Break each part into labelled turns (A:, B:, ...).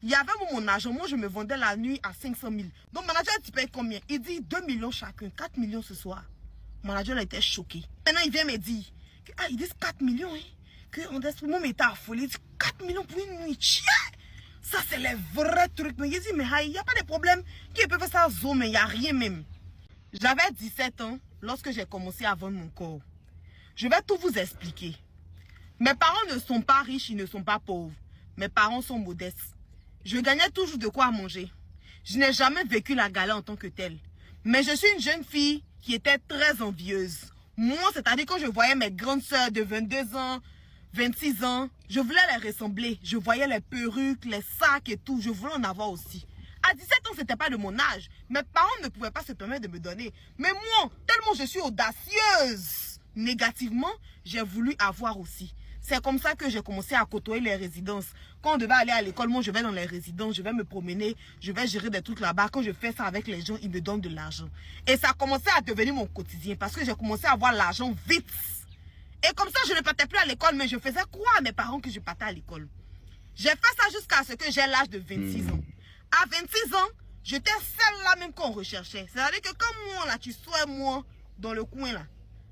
A: Il y avait mon argent, moi je me vendais la nuit à 500 000. Donc mon manager, tu payes combien? Il dit 2 millions chacun, 4 millions ce soir. Mon manager a été choqué. Maintenant il vient me dire, que, ils disent 4 millions, hein, que on mon était affolé, il dit 4 millions pour une nuit. Tiens! Ça c'est les vrais trucs. Mais il dit, mais il n'y a pas de problème. Qui peut faire ça zone, mais il n'y a rien même. J'avais 17 ans lorsque j'ai commencé à vendre mon corps. Je vais tout vous expliquer. Mes parents ne sont pas riches, ils ne sont pas pauvres. Mes parents sont modestes. Je gagnais toujours de quoi manger. Je n'ai jamais vécu la galère en tant que telle. Mais je suis une jeune fille qui était très envieuse. Moi, c'est-à-dire quand je voyais mes grandes sœurs de 22 ans, 26 ans, je voulais les ressembler. Je voyais les perruques, les sacs et tout. Je voulais en avoir aussi. À 17 ans, ce n'était pas de mon âge. Mes parents ne pouvaient pas se permettre de me donner. Mais moi, tellement je suis audacieuse, négativement, j'ai voulu avoir aussi. C'est comme ça que j'ai commencé à côtoyer les résidences. Quand on devait aller à l'école, moi je vais dans les résidences, je vais me promener, je vais gérer des trucs là-bas. Quand je fais ça avec les gens, ils me donnent de l'argent. Et ça a commencé à devenir mon quotidien parce que j'ai commencé à avoir l'argent vite. Et comme ça, je ne partais plus à l'école, mais je faisais croire à mes parents que je partais à l'école. J'ai fait ça jusqu'à ce que j'ai l'âge de 26 ans. À 26 ans, j'étais celle là même qu'on recherchait. C'est-à-dire que comme moi là, tu sois moi dans le coin là,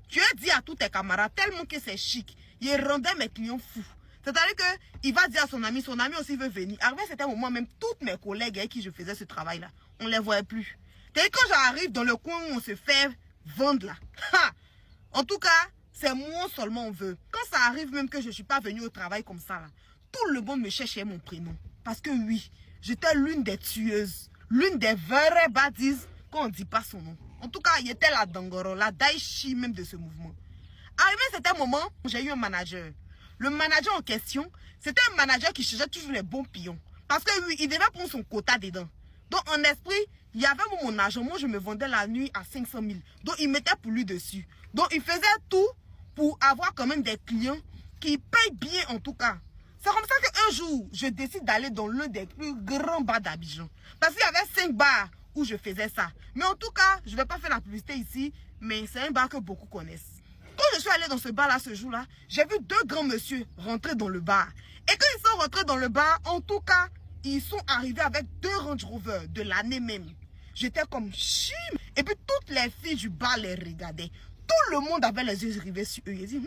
A: tu as dit à tous tes camarades tellement que c'est chic. Il rendait mes clients fous. C'est-à-dire qu'il va dire à son ami aussi veut venir. Arrivé à certain moment, même toutes mes collègues avec qui je faisais ce travail-là, on ne les voyait plus. C'est quand j'arrive dans le coin où on se fait vendre là, en tout cas, c'est moi seulement on veut. Quand ça arrive même que je ne suis pas venue au travail comme ça, là, tout le monde me cherchait mon prénom. Parce que oui, j'étais l'une des tueuses, l'une des vraies badises quand on ne dit pas son nom. En tout cas, il était la Dangoro, la Daichi même de ce mouvement. Arrivé à certain moment, j'ai eu un manager. Le manager en question, c'était un manager qui cherchait toujours les bons pions. Parce que lui, il devait prendre son quota dedans. Donc en esprit, il y avait mon argent. Moi, je me vendais la nuit à 500 000. Donc il mettait pour lui dessus. Donc il faisait tout pour avoir quand même des clients qui payent bien en tout cas. C'est comme ça qu'un jour, je décide d'aller dans l'un des plus grands bars d'Abidjan. Parce qu'il y avait 5 bars où je faisais ça. Mais en tout cas, je ne vais pas faire la publicité ici, mais c'est un bar que beaucoup connaissent. Quand je suis allée dans ce bar-là ce jour-là, j'ai vu 2 grands messieurs rentrer dans le bar. Et quand ils sont rentrés dans le bar, en tout cas, ils sont arrivés avec 2 Range Rover de l'année même. J'étais comme chim. Et puis toutes les filles du bar les regardaient. Tout le monde avait les yeux rivés sur eux. Ils disaient,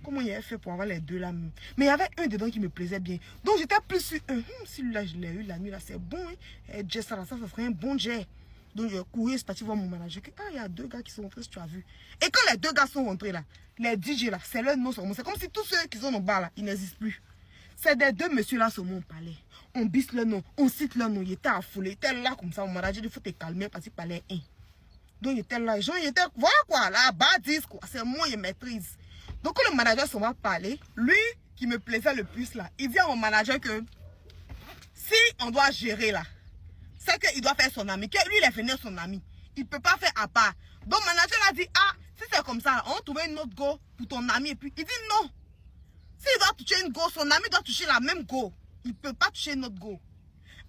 A: comment il a fait pour avoir les 2 là même. Mais il y avait un dedans qui me plaisait bien. Donc j'étais plus sur eux. Celui-là, je l'ai eu la nuit là, c'est bon. Hein? Et ça ferait un bon jet. Donc je courais, c'est parti voir mon manager. Il y a 2 gars qui sont rentrés, si tu as vu. Et quand les 2 gars sont rentrés là, les DJ là, c'est leur nom. C'est comme si tous ceux qui sont dans le bar là, ils n'existent plus. C'est des 2 messieurs là sur mon palais. On bisse leur nom, on cite leur nom. Il était affolé, il était là comme ça. Mon manager, il faut te calmer parce qu'il parlait un. Donc il était là, les gens, il était, voilà quoi, là, bas quoi. C'est moi, il maîtrise. Donc quand le manager s'en va parler, lui qui me plaisait le plus là, il dit à mon manager que si on doit gérer là, c'est qu'il doit faire son ami, que lui il est venu son ami. Il ne peut pas faire à part. Donc, le manager a dit, ah, si c'est comme ça, on va trouver une autre go pour ton ami. Et puis, il dit non. S'il doit toucher une go, son ami doit toucher la même go. Il ne peut pas toucher une autre go.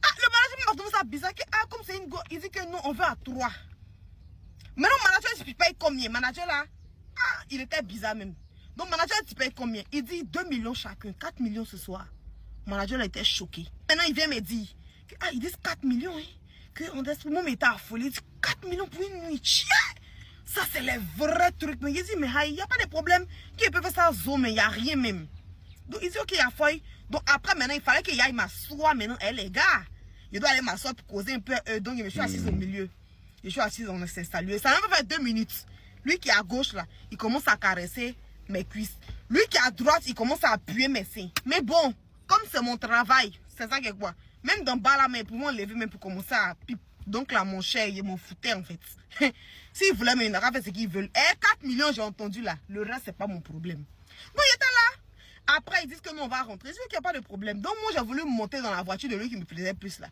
A: Ah, le manager m'a trouvé ça bizarre. Que, ah, comme c'est une go, il dit que non, on veut à 3. Maintenant, le manager, il paye combien? Le manager là, ah, il était bizarre même. Donc, le manager, tu payes combien? Il dit 2 millions chacun, 4 millions ce soir. Le manager a été choqué. Maintenant, il vient me dire, que, ah, ils disent 4 millions, hein. Que on mon était affolé. Il dit 4 millions pour une nuit. Tiens! Ça, c'est les vrais trucs. Mais il dit, mais il n'y a pas de problème. Qui peut faire ça zone, mais il n'y a rien même. Donc, il dit, ok, il y a faille. Donc, après, maintenant, il fallait qu'il aille m'asseoir maintenant. Eh, les gars, je dois aller m'asseoir pour causer un peu. Donc, je me suis assise au milieu. Je suis assise, on s'est salué. Ça m'a fait 2 minutes. Lui qui est à gauche, là, il commence à caresser mes cuisses. Lui qui est à droite, il commence à appuyer mes seins. Mais bon, comme c'est mon travail, c'est ça que quoi. Même dans le bar là, mais pour moi lever, même pour commencer à piper. Donc là, mon cher, il m'en foutait en fait. S'il voulait me faire ce qu'ils veulent. 4 millions, j'ai entendu là. Le reste, c'est pas mon problème. Bon, il était là. Après, ils disent que nous, on va rentrer. Je dis qu'il n'y a pas de problème. Donc, moi, j'ai voulu monter dans la voiture de lui qui me plaisait plus là.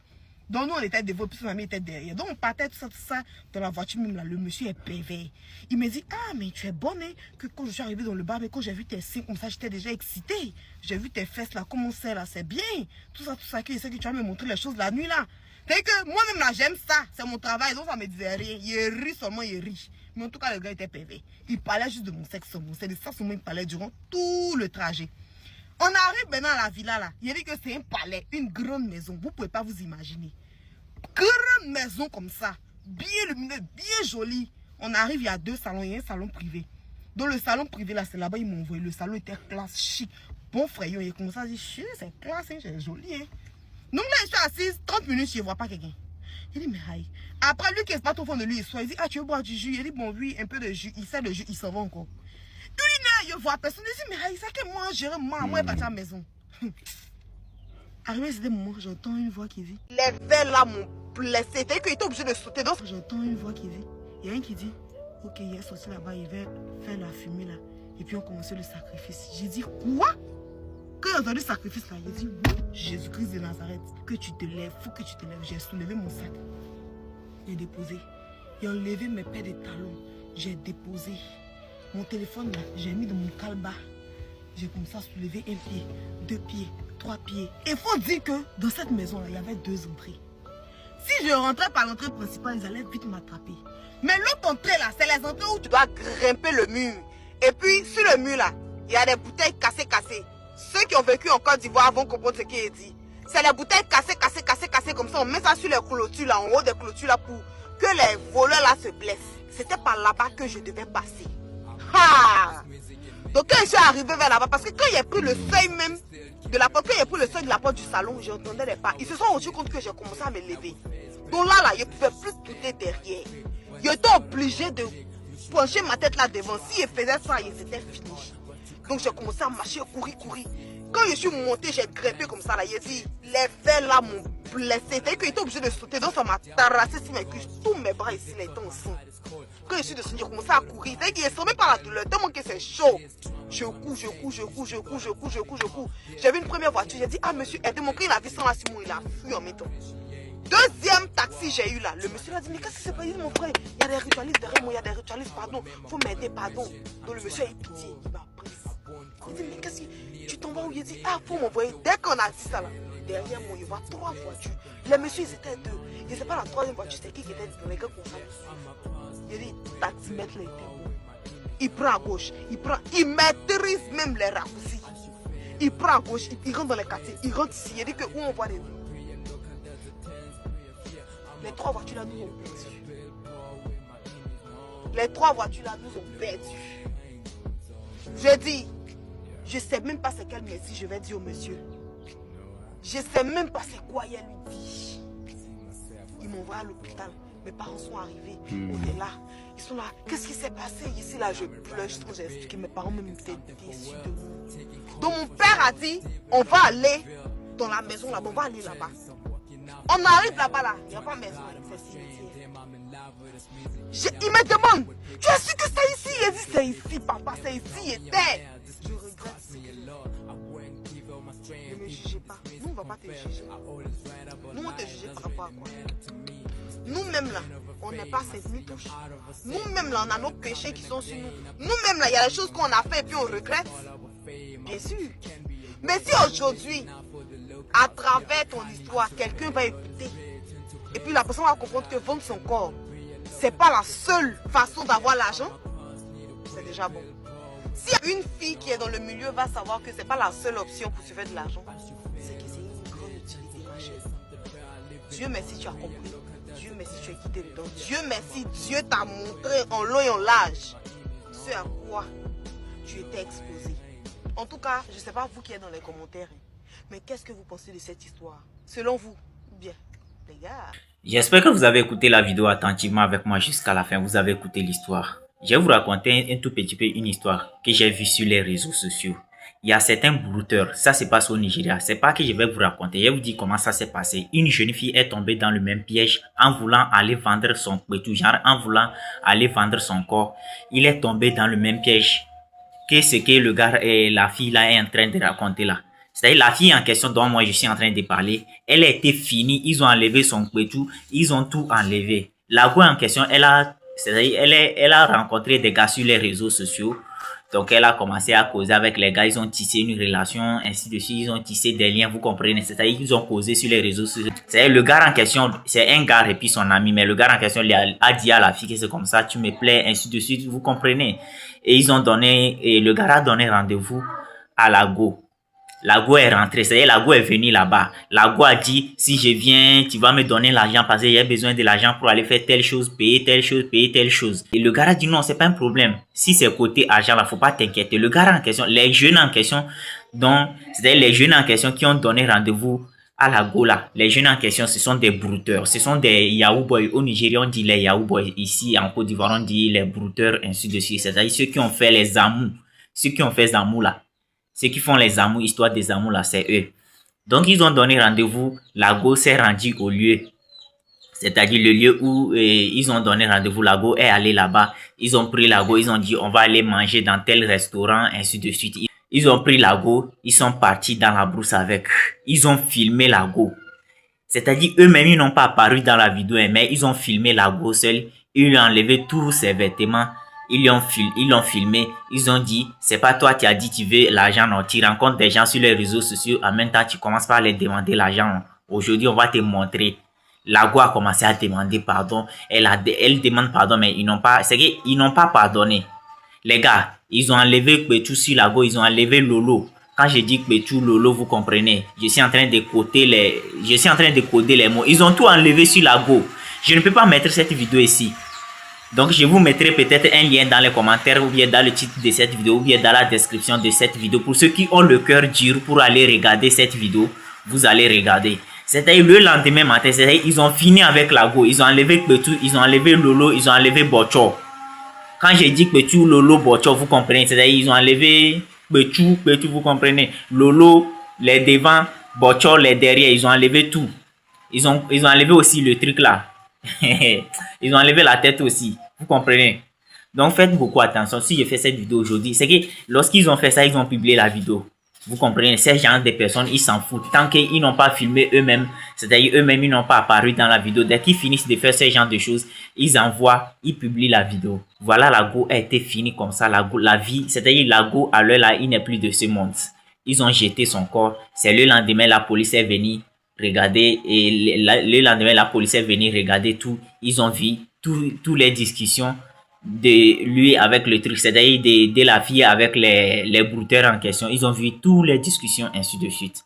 A: Donc, nous, on était devant, puis son ami était derrière. Donc, on partait tout ça dans la voiture même là. Le monsieur est pervers. Il me dit, ah, mais tu es bonne, hein? Que quand je suis arrivée dans le bar, mais quand j'ai vu tes seins comme ça, j'étais déjà excitée. J'ai vu tes fesses là, comment c'est là, c'est bien. Tout ça, que c'est que tu vas me montrer les choses la nuit là. C'est que moi-même là, j'aime ça. C'est mon travail, donc ça me disait rien. Il rit seulement, il rit. Mais en tout cas, le gars était pervers. Il parlait juste de mon sexe seulement. C'est de ça seulement il parlait durant tout le trajet. On arrive maintenant à la villa là. Il dit que c'est un palais, une grande maison. Vous ne pouvez pas vous imaginer. Grande maison comme ça. Bien lumineux, bien joli. On arrive, il y a 2 salons. Il y a un salon privé. Donc le salon privé là, c'est là-bas, ils m'ont envoyé. Le salon était classe, chic. Bon frère, il commence à dire, c'est classe, hein, c'est joli. Hein. Donc là, je suis assise, 30 minutes, je ne vois pas quelqu'un. Il dit, mais aïe. Après, lui qui n'est pas trop fond de lui, il dit, ah, tu veux boire du jus? Il dit, bon, oui, un peu de jus. Il sert le jus, il s'en va encore. Une heure, je vois personne. Il dit, mais aïe, c'est que moi, gérer moi est parti à la maison. Arrivé, c'était moment, j'entends une voix qui dit, les verres là m'ont blessé. C'est-à-dire qu'il était obligé de sauter. Donc, j'entends une voix qui dit, il y a un qui dit, ok, il est sorti là-bas, il va faire la fumée là. Et puis on commençait le sacrifice. J'ai dit, quoi? Quand j'ai entendu le sacrifice là, j'ai dit, oui, Jésus-Christ de Nazareth, que tu te lèves, faut que tu te lèves. J'ai soulevé mon sac. J'ai déposé. J'ai enlevé mes paires de talons. J'ai déposé. Mon téléphone là, j'ai mis dans mon calba. J'ai commencé à soulever 1 pied, 2 pieds, 3 pieds. Et il faut dire que dans cette maison là, il y avait 2 entrées. Si je rentrais par l'entrée principale, ils allaient vite m'attraper. Mais l'autre entrée là, c'est les entrées où tu dois grimper le mur. Et puis sur le mur là, il y a des bouteilles cassées. Ceux qui ont vécu en Côte d'Ivoire vont comprendre ce qui est dit. C'est les bouteilles cassées comme ça. On met ça sur les clôtures là, en haut des clôtures là pour que les voleurs là se blessent. C'était par là-bas que je devais passer. Ha! Donc quand je suis arrivé vers là-bas, parce que quand j'ai pris le seuil même de la porte, quand j'ai pris le seuil de la porte du salon, j'entendais les pas. Ils se sont rendus compte que j'ai commencé à me lever. Donc là, je ne pouvais plus tourner derrière. J'étais obligé de pencher ma tête là devant. Si je faisais ça, c'était fini. Donc j'ai commencé à marcher, courir. Quand je suis monté, j'ai grimpé comme ça là. J'ai dit, les verres là m'ont blessé. C'est-à-dire qu'il était obligé de sauter. Donc ça m'a terrassé sur mes cuisses. Tous mes bras ici là étaient en sang. Quand je suis descendu, j'ai commencé à courir. C'est-à-dire qu'il est tombé par la douleur. Tellement que c'est chaud. Je cours. J'ai vu une première voiture. J'ai dit, ah monsieur, aidez-moi. Quand il a vu ça là, Simon, il a fui en même temps. Deuxième taxi j'ai eu là, le monsieur a dit, mais qu'est-ce qui s'est passé mon frère? Il y a des ritualistes derrière moi, il y a des ritualistes, pardon, faut m'aider, pardon. Donc le monsieur a eu pitié, il m'a pris. Il dit, mais qu'est-ce que tu t'en vas où? Il dit, ah, faut m'envoyer. Dès qu'on a dit ça là, derrière moi, il y a 3 voitures. Les messieurs, ils étaient 2. Je ne sais pas la 3e voiture, c'est qui était dans les gars comme ça. Il dit, taximètre là, il prend à gauche, il maîtrise même les raccourcis. Il prend à gauche, il rentre dans les quartiers, il rentre ici, il dit que où on voit les rues. Les 3 voitures là nous ont perdu. Les 3 voitures là nous ont perdu. Je dis, je ne sais même pas c'est quel merci je vais dire au monsieur. Je ne sais même pas c'est quoi il lui dit. Ils m'ont envoyé à l'hôpital. Mes parents sont arrivés. On est là. Ils sont là. Qu'est-ce qui s'est passé ici là? Je pleure. Je j'ai expliqué. Mes parents même étaient déçus de moi. Donc mon père a dit, on va aller dans la maison là-bas. On va aller là-bas. On arrive là-bas là, il n'y a pas de maison, c'est cimetière. Il me demande, tu es sûr que c'est ici? Il dit, c'est ici, papa, c'est ici, il était. Je regrette. Ne me jugez pas. Nous, on ne va pas te juger. Nous, on te juge par rapport à quoi? Nous-mêmes là, on n'est pas cette nuit touche. Nous-mêmes là, on a nos péchés qui sont sur nous. Nous-mêmes là, il y a des choses qu'on a fait et puis on regrette. Bien sûr. Mais si aujourd'hui, à travers ton histoire, quelqu'un va écouter. Et puis la personne va comprendre que vendre son corps, c'est pas la seule façon d'avoir l'argent. C'est déjà bon. Si une fille qui est dans le milieu va savoir que c'est pas la seule option pour se faire de l'argent, c'est que c'est une grande utilité, ma chère. Dieu merci, tu as compris. Dieu merci, tu as quitté dedans. Dieu merci, Dieu t'a montré en long et en large ce à quoi tu étais exposé. En tout cas, je ne sais pas vous qui êtes dans les commentaires. Mais qu'est-ce que vous pensez de cette histoire? Selon vous, bien, les gars.
B: J'espère que vous avez écouté la vidéo attentivement avec moi jusqu'à la fin. Vous avez écouté l'histoire. Je vais vous raconter un tout petit peu une histoire que j'ai vue sur les réseaux sociaux. Il y a certains brouteurs, ça se passe au Nigeria. C'est pas que je vais vous raconter, je vais vous dire comment ça s'est passé. Une jeune fille est tombée dans le même piège en voulant aller vendre son pétou, genre en voulant aller vendre son corps. Il est tombé dans le même piège que ce que le gars et la fille là est en train de raconter là. C'est-à-dire la fille en question dont moi je suis en train de parler, elle a été finie, ils ont enlevé son pétou, ils ont tout enlevé. La go en question, elle a rencontré des gars sur les réseaux sociaux. Donc elle a commencé à causer avec les gars, ils ont tissé une relation, ainsi de suite, ils ont tissé des liens, vous comprenez, c'est-à-dire ils ont causé sur les réseaux sociaux. C'est le gars en question, c'est un gars et puis son ami, mais le gars en question a dit à la fille que c'est comme ça, tu me plais, ainsi de suite, vous comprenez. Et ils ont donné, et le gars a donné rendez-vous à la go. La go est rentrée, c'est-à-dire la go est venue là-bas. La go a dit, si je viens, tu vas me donner l'argent parce que j'ai besoin de l'argent pour aller faire telle chose, payer telle chose, payer telle chose. Et le gars a dit non, c'est pas un problème. Si c'est côté argent là, faut pas t'inquiéter. Le gars en question, les jeunes en question, donc, c'est-à-dire les jeunes en question qui ont donné rendez-vous à la go là, les jeunes en question, ce sont des brouteurs, ce sont des Yahoo boys. Au Nigeria, on dit les Yahoo boys. Ici, en Côte d'Ivoire, on dit les brouteurs, ainsi de suite. C'est-à-dire ceux qui ont fait les amours. Ceux qui ont fait les amours là. Ceux qui font les amours, histoire des amours là, c'est eux. Donc, ils ont donné rendez-vous. La go s'est rendue au lieu. C'est-à-dire le lieu où ils ont donné rendez-vous. La go est allée là-bas. Ils ont pris la go. Ils ont dit, on va aller manger dans tel restaurant, ainsi de suite. Ils ont pris la go, ils sont partis dans la brousse avec. Ils ont filmé la go. C'est-à-dire eux-mêmes, ils n'ont pas apparu dans la vidéo, mais ils ont filmé la go seul. Ils lui ont enlevé tous ses vêtements. Ils l'ont filmé. Ils ont dit, c'est pas toi qui as dit tu veux l'argent, non. Tu rencontres des gens sur les réseaux sociaux. En même temps, tu commences par les demander l'argent. Aujourd'hui, on va te montrer. La go a commencé à demander pardon. Elle demande pardon, mais ils n'ont pas pardonné. Les gars, ils ont enlevé Kpetu sur la go, ils ont enlevé Lolo. Quand je dis Kpetu, Lolo, vous comprenez. Je suis en train de coder les mots. Ils ont tout enlevé sur la go. Je ne peux pas mettre cette vidéo ici. Donc, je vous mettrai peut-être un lien dans les commentaires ou bien dans le titre de cette vidéo ou bien dans la description de cette vidéo. Pour ceux qui ont le cœur dur pour aller regarder cette vidéo, vous allez regarder. C'est-à-dire le lendemain matin, c'est-à-dire ils ont fini avec la go. Ils ont enlevé Kpetu, ils ont enlevé Lolo, ils ont enlevé Bocho. Quand j'ai dit Kpetu, Lolo, Bocho, vous comprenez. C'est-à-dire ils ont enlevé Kpetu, vous comprenez. Lolo, les devants, Bocho, les derrière, ils ont enlevé tout. Ils ont enlevé aussi le truc là. Ils ont enlevé la tête aussi. Vous comprenez. Donc faites beaucoup attention. Si je fais cette vidéo aujourd'hui, c'est que lorsqu'ils ont fait ça, ils ont publié la vidéo. Vous comprenez, ces gens de personnes, ils s'en foutent. Tant qu'ils n'ont pas filmé eux-mêmes, c'est-à-dire eux-mêmes, ils n'ont pas apparu dans la vidéo. Dès qu'ils finissent de faire ce genre de choses, ils envoient, ils publient la vidéo. Voilà, la go a été finie comme ça. La vie, c'est-à-dire la go, à l'heure là, il n'est plus de ce monde. Ils ont jeté son corps. C'est le lendemain, la police est venue regarder. Et le lendemain, la police est venue regarder tout. Ils ont vu toutes les discussions de lui avec le truc, c'est-à-dire de la fille avec les brouteurs en question. Ils ont vu toutes les discussions, ainsi de suite.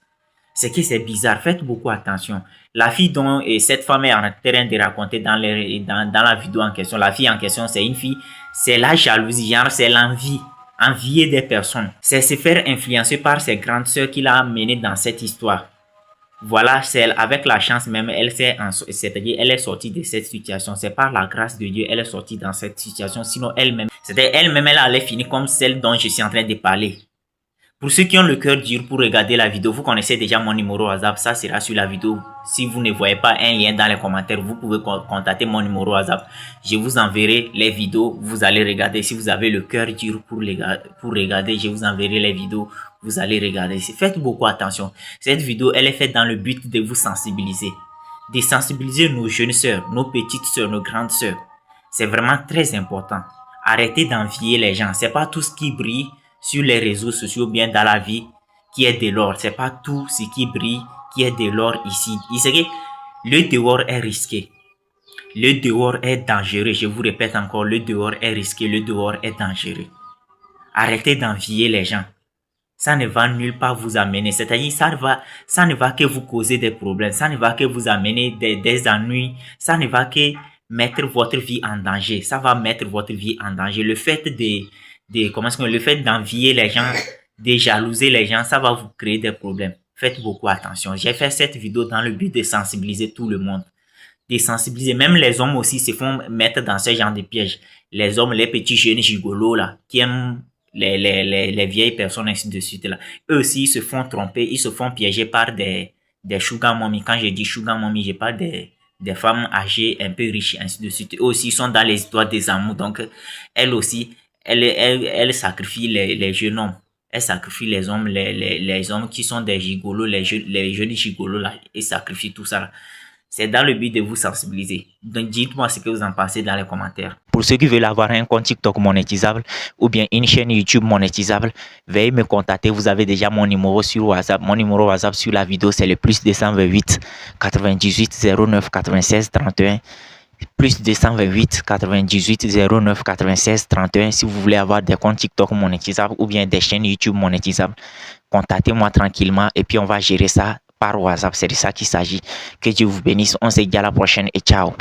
B: C'est que c'est bizarre. Faites beaucoup attention. La fille dont cette femme est en train de raconter dans la vidéo en question, la fille en question, c'est une fille, c'est la jalousie, genre c'est l'envie, envier des personnes. C'est se faire influencer par ses grandes sœurs qui l'a amené dans cette histoire. Voilà, c'est avec la chance même, c'est-à-dire elle est sortie de cette situation. C'est par la grâce de Dieu, elle est sortie dans cette situation. Sinon, elle-même, c'est-à-dire elle-même, elle allait finir comme celle dont je suis en train de parler. Pour ceux qui ont le cœur dur pour regarder la vidéo, vous connaissez déjà mon numéro WhatsApp. Ça sera sur la vidéo. Si vous ne voyez pas un lien dans les commentaires, vous pouvez contacter mon numéro WhatsApp. Je vous enverrai les vidéos. Vous allez regarder. Si vous avez le cœur dur pour regarder, je vous enverrai les vidéos. Vous allez regarder. Faites beaucoup attention. Cette vidéo, elle est faite dans le but de vous sensibiliser. De sensibiliser nos jeunes sœurs, nos petites sœurs, nos grandes sœurs. C'est vraiment très important. Arrêtez d'envier les gens. C'est pas tout ce qui brille sur les réseaux sociaux, bien dans la vie, qui est de l'or. C'est pas tout ce qui brille qui est de l'or ici. C'est que le dehors est risqué. Le dehors est dangereux. Je vous répète encore, le dehors est risqué. Le dehors est dangereux. Arrêtez d'envier les gens. Ça ne va nulle part vous amener. C'est-à-dire, ça ne va que vous causer des problèmes. Ça ne va que vous amener des ennuis. Ça ne va que mettre votre vie en danger. Ça va mettre votre vie en danger. Le fait le fait d'envier les gens, de jalouser les gens, ça va vous créer des problèmes. Faites beaucoup attention. J'ai fait cette vidéo dans le but de sensibiliser tout le monde. De sensibiliser. Même les hommes aussi se font mettre dans ce genre de pièges. Les hommes, les petits jeunes gigolos là, qui aiment les vieilles personnes, ainsi de suite là. Eux aussi, ils se font tromper, ils se font piéger par des sugar mommy. Quand je dis sugar mommy, je parle des femmes âgées, un peu riches, ainsi de suite. Eux aussi, ils sont dans les histoires des amours. Donc, elles aussi, elle sacrifie les jeunes hommes. Elle sacrifie les hommes, les hommes qui sont des gigolos, les jeunes gigolos là. Ils sacrifient tout ça là. C'est dans le but de vous sensibiliser. Donc dites-moi ce que vous en pensez dans les commentaires. Pour ceux qui veulent avoir un compte TikTok monétisable ou bien une chaîne YouTube monétisable, veuillez me contacter. Vous avez déjà mon numéro sur WhatsApp. Mon numéro WhatsApp sur la vidéo, c'est le +228 98 09 96 31. +228 98 09 96 31. Si vous voulez avoir des comptes TikTok monétisables ou bien des chaînes YouTube monétisables, contactez-moi tranquillement et puis on va gérer ça par WhatsApp. C'est de ça qu'il s'agit. Que Dieu vous bénisse. On se dit à la prochaine et ciao.